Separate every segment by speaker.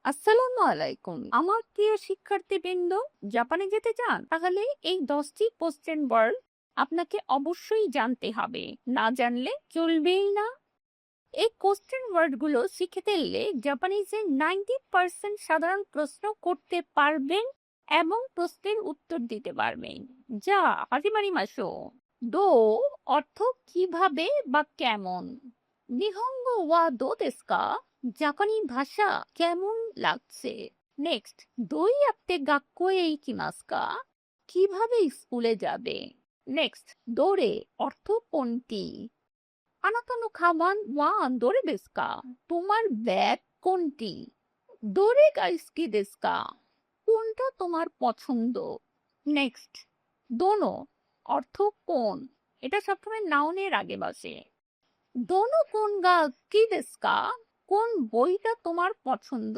Speaker 1: আসসালামু আলাইকুম। আমার প্রিয় শিক্ষার্থীবৃন্দ, জাপানে যেতে চান? তাহলে এই 10টি কোশ্চেন ওয়ার্ড আপনাকে অবশ্যই জানতে হবে। না জানলে চলবেই না। এই কোশ্চেন ওয়ার্ডগুলো শিখে ফেললে জাপানিজে 90% সাধারণ প্রশ্ন করতে পারবেন এবং প্রশ্নের উত্তর দিতে পারবেন। যা হাজিমারি মাসো। দো অর্থ কিভাবে বা কেমন। নিহঙ্গো ওয়া দো দেসু কা? জাপানি ভাষা কেমন লাগছে। নেক্সট, দই আপতে গাক্কোয়ে ইকিমাসু কা? কিভাবে স্কুলে যাবে। নেক্সট, দোরে অর্থ কোনটি। আনাতা নো খাবান ওয়া দোরে দেসু কা? তোমার ব্যাগ কোনটি। দোরে গা ইসুকি দেসু কা? কোনটা তোমার পছন্দ। নেক্সট, দোনো অর্থ কোন। এটা সবসময় নাউনের আগে বসে। দোনো কোন গা কি দেসু কা? কোন বইটা তোমার পছন্দ।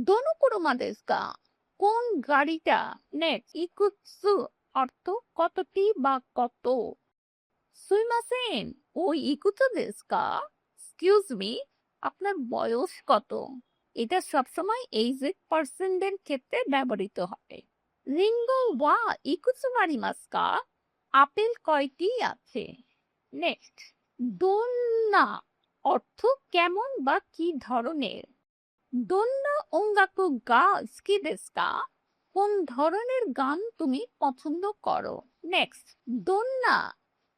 Speaker 1: দোনো কুরুমা দেসু কা? কোন গাড়িটা। নেক্সট, ইকুৎসু অর্থ কতটি বা কত। সুইমাসেন ও ইকুতো দেসু কা? এক্সকিউজ মি, আপনার বয়স কত। এটা সবসময় এইজেড পার্সনদের ক্ষেত্রে ব্যবহৃত হয়। রিঙ্গো ওয়া ইকুৎসু আরিমাসু কা? আপেল কয়টি আছে। নেক্সট, দোন্না অর্থ কেমন বা কি ধরনের। দোন্না ওঙ্গাকু গা সুকি দেসু কা? কোন ধরনের গান তুমি পছন্দ করো। নেক্সট, দোন্না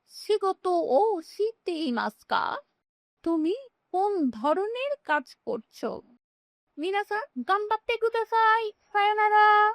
Speaker 1: শিগোতো ও শিতে ইমাসু কা? তুমি কোন ধরনের কাজ করছো। মিনাসান গাম্বাtte কুদাসাই। সায়োনারা।